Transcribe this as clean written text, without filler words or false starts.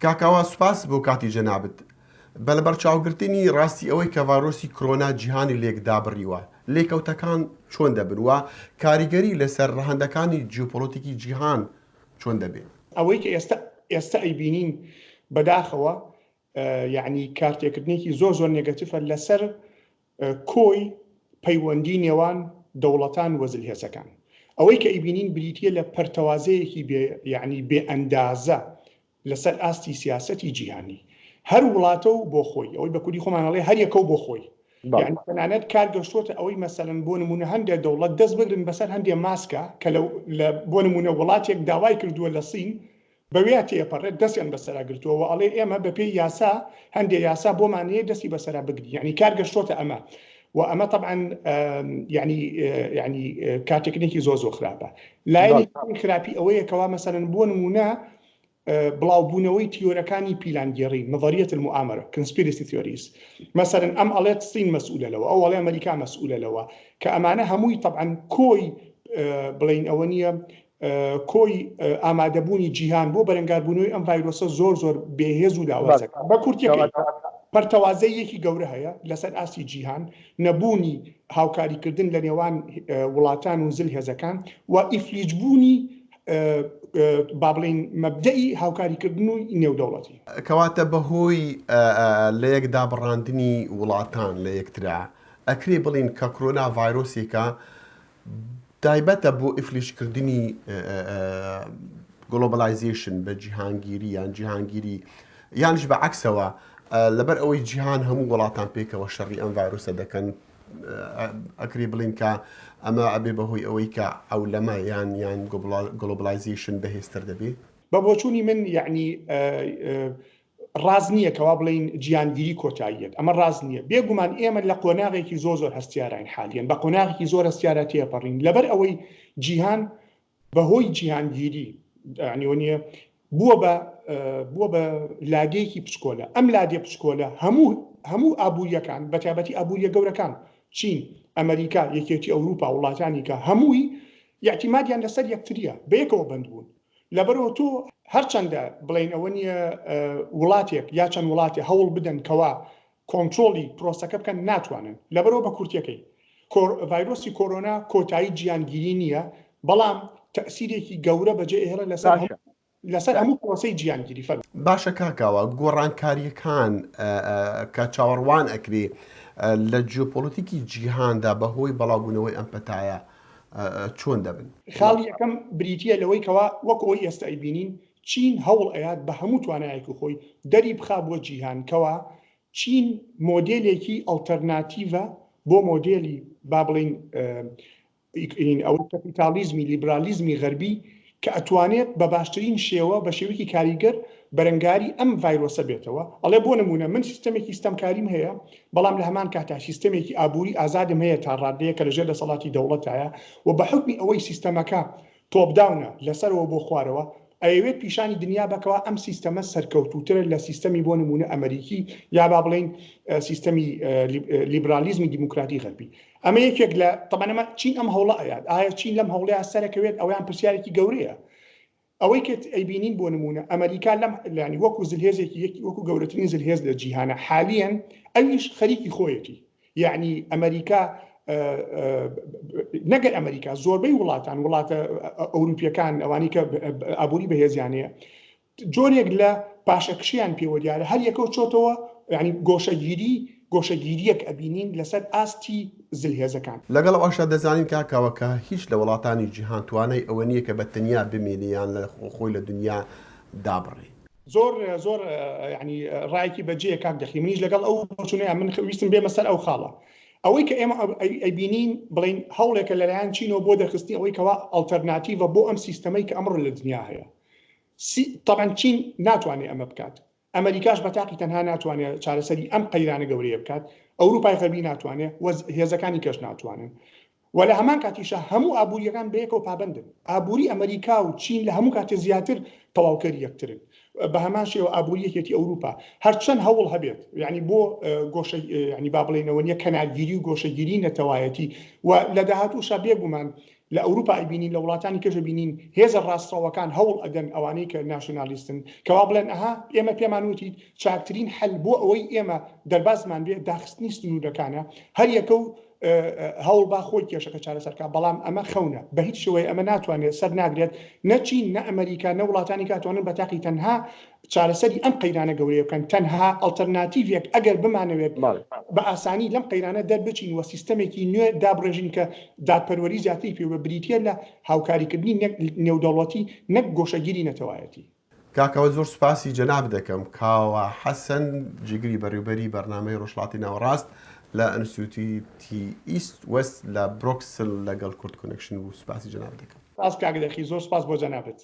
کاکاوا سوپاس بۆ کاتی جەنابەت. بە لە بەرچاوگرتنی ڕاستی ئەوەی کە ڤایرۆسی کۆرۆنا جیهانی لێکدا بڕیوە، لێکەوتەکان چۆن دەبن و کاریگەری لەسەر ڕەهەندەکانی جیۆپۆلیتیکی جیهان چۆن دەبێت؟ ئەوەی کە ئێستا ئەیبینین بەداخەوە یعنی کارتێکردنێکی زۆر نێگەتیفە لەسەر کۆی پەیوەندی نێوان دەوڵەتان وەزلهێزەکان. ئەوەی کە ئەیبینین بریتیە لە پەرتەوازەیەکی یعنی بێ ئەندازە لەسەر ئاستی سیاسەتی جیهانی. هەر وڵاتە و بۆ خۆی، ئەوەی بە کوردی خۆمانەڵێ هەر یەکە و بۆ خۆی. یعنی تەنانەت کار گەشتۆتە ئەوەی مەسەلەن بۆ نمونە هەندێک دەوڵەت دەست بگرن بەسەر هەندێک ماسکە کە بۆ نمونە وڵاتێک داوای کردووە لە سین بەوێ تێپەڕێت دەستیان بەسەرا گرتووە و ئەڵێ ئێمە بەپێی یاسا هەندێک یاسا بۆمانەیە دەستی بەسەرا بگری. یعنی کار گەشتۆتە ئەمە و ئەمە طبعا يعني کاتێکنێکی زۆر خراپە. لایەنی خراپی ئەوەیە کەوا مەسەلەن بۆ نمونە بڵاوبوونەوەی تیۆرەکانی پیلانگێڕی نظریەت المؤامرە conspiracy theories مثلا ئەم ئەڵێت سین مەسئولە لەوە ئەو ئەڵێ ئەمریکا مەسئولە لەوە کە ئەمانە هەمووی طبعا کۆی بڵین ئەوە نییە کۆی ئامادەبوونی جیهان بۆ بەرەنگاربوونەوەی ئەم ڤایرۆسە زۆر بێهێز و لاوازەکە. بە کورتیەکەی پەرتەوازەیەکی گەورە هەیە لەسەر ئاستی جیهان، نەبوونی هاوکاریکردن لە نێوان وڵاتان و زلهێزەکان و ئیفلیجبوونی با بڵین مەبدەئی هاوکاریکردن و نێودەوڵەتی. کەواتە بەهۆی لە یەک دابڕاندنی وڵاتان لە یەکترا ئەکرێ بڵین کە کۆرۆنا ڤایرۆسێکە تایبەتە بۆ ئیفلیشکردنی گلۆبەلایزیشن بە جیهانگیری یان جیهانگیری یانش بە عەکسەوە لەبەر ئەوەی جیهان هەموو وڵاتان پێکەوە شەڕی ئەم ڤایرۆسە دەکەن ئەکرێ بڵین کە ئەمە ئەبێ بەهۆی ئەوەی کە ئەولەمە یان گلۆبەلایزیشن بەهێزتر دەبێت. بە بۆچوونی من یعنی ڕاز نییە کەوا بڵین جیهانگیری کۆتاییەت، ئەمە ڕاز نییە. بێگومان ئێمە لە قۆناغێکی زۆر هەستیارین حالیان، بە قۆناغێکی زۆر هەستیارە تێپەڕین لەبەر ئەوەی جیهان بەهۆی جیهانگیری ینی بووە بە لادێکی پچکۆلە. ئەم لادێ پچکۆلە هەموو ئابووریەکان بە تایبەتی ئابووریە گەورەکان چین، ئەمریکا، یەکێتی ئەوروپا، وڵاتانی کە هەمووی یاعتیمادیان لەسەر یەکتریە بەیەکەوە بند بوون. لەبەرەوە تۆ هەرچەندە بڵین ئەوە نییە وڵاتێک یا چەند وڵاتێ هەوڵ بدەن کەوا کۆنتترۆلی پرۆسەکە بکەن ناتوانن. لەبەرەوە بە کورتیەکەی ڤایرۆسی کۆرۆنا کۆتایی جیهانگیری نییە، بەڵام تەسیرێکی گەورە بەجێ هێڵە لەسەر هەموو پرۆسەی جیهانگیری. باشە کاکاوە گۆڕانکاریەکان کە چاوەڕوان ئەکرێ لە جیۆپۆلیتیکی جیهاندا بەهۆی بەڵاوبوونەوەی ئەم پەتایە چۆن دەبن؟ خاڵی یەکەم بریتیە لەوەی کەوا وەک ئەوەی ئێستا ئەیبینین چین هەوڵ ئەیات بە هەموو توانایەکی خۆی دەری بخا بۆ جیهان کەوا چین مۆدێلێکی ئەڵتەرناتیڤە بۆ مۆدێلی با بڵین ئەو کەپیتالیزمی لیبرالیزمی غەربی کە ئەتوانێت بە باشترین شێوە بە شێوەیەکی کاریگەر بەرەنگاری ئەم ڤایرۆسە بێتەوە. ئەڵێ بۆ نمونە من سیستەمێکی ستەمکاریم هەیە، بەڵام لە هەمان کاتا سیستەمێکی ئابووری ئازادم هەیە تا ڕادەیە کە لەژێر دەسەڵاتی دەوڵەتایە و بە حکمی ئەوەی سیستەمەکە تۆپداونە لەسەرەوە بۆ خوارەوە ئەوێت پیشانی دنیا بکەوە ئەم سیستەمە سەرکەوتوترە لە سیستەمی بۆ نمونە ئەمریکی یا با بڵین سیستەمی لیبرالیزمی دیموکراتی غەربی. ئەمە یەکێک لە تەمەنەمە چین ئەم هەوڵە ئەیات. ئایا چین لەم هەوڵەیە سەرەکەوێت؟ ئەویان پرسیارێکی گەورەیە. ئەوەی کە ئەیبینین بۆ نمونە ئەمریکا لەم ینی وەکو زلهێزێکی وەکو گەورەترین زلهێز لە جیهانە حالیان ئەویش خەریکی خۆیەتی. یعنی ئەمریکا نەگەر ئەمریکا زۆربەی وڵاتان وڵاتە ئەوروپیەکان ئەوانی کە ئابووری بەهێزیانەیە جۆرێک لە پاشەکشیان پێوە دیارە هەر یەکەوە چۆتەوە ینی گۆشەگیریەک ئەبینین لەسەر ئاستی زلهێزەکان. لەگەڵ ئەوەشە دەزانین کاکاوەکە هیچ لە وڵاتانی جیهان توانای ئەوە نییە کە بە تەنیا بمێنیان لە خۆی لە دنیا دابڕێ. زۆر ینی ڕایەکی بەجێ کاک دەخی منیش لەگەڵ ئەو چونەیە من ویستم بێمە سەر ئەو خاڵە. ئەوەی کە ئێمە ئەیبینین بڵین هەوڵێکە لەلایەن چینەوە بۆ دەرخستنی ئەوەی کەوا ئەڵتەرناتیڤە بۆ ئەم سیستەمەی کە ئەمڕۆ لە دنیا هەیە. طبعا چین ناتوانێت ئەمە بکات، ئەمریکاش بەتاقی تەنها ناتوانێت چارەسەری ئەم قەیرانە گەورەیە بکات، ئەوروپای غەربی ناتوانێت، هێزەکانی کەش ناتوانن. و لە هەمان کاتیشە هەموو ئابووریەکان بەیەکەوە پابندن. ئابووری ئەمریکا و چین لە هەموو کاتێ زیاتر تەواوکەری یەکترن. بە هەمان شێوە ئابووریەکێتی ئەوروپا هەرچەند هەوڵ هەبێت یعنی بۆ ینی با بڵێنەوە نیە کەنارگیری و گۆشەگیری نەتەوایەتی و لە داهاتووشە بێگومان لە ئەوروپا بینین لە وڵاتانی کەژە بینین هێزە ڕاستەوەکان هەوڵ ئەدەن ئەوانەی کە ناشنالیستن کەوا بڵێن ئەها ئێمە پێمان وتی چاکترین حل بۆ ئەوەی ئێمە دەربازمان بێ داخستنی سنوورەکانە هەر یەکە و هەوڵ با خۆی کێشەکە چارەسەرکە بەڵام ئەمە خەونە بە هیچ شوەیە ئەمە ناتوانێت سەر ناگرێت نەچین نە ئەمریکا نە وڵاتانی کاتوانن بە تاقی تەنها چارەسەری ئەم قەیرانە گەورەیە بکەن تەنها ئەڵتەرناتیڤێک ئەگەر بمانەوێت بە ئاسانی لەم قەیرانە دەربچین وە سیستەمێکی نوێ دابڕێژین کە دادپەروەری زیاتری پێوە بریتە لە هاوکاریکردنی نێودەوڵەتی نەک گۆشەگیری نەتەوایەتی. کاکەوە زۆر سوپاسی جەناب دەکەم کاوە حەسەن جگری بەڕێوبەری بەرنامەی ڕۆژهەڵاتی ناوەڕاست لە ئینستیتیوتی ئیست وەست لە برۆکسل لەگەڵ کورد کۆنێکشن بوو سوپاسی جەناب دەکەم. سپاس کاک دەخی زۆر سپاس بۆ جەنابەت.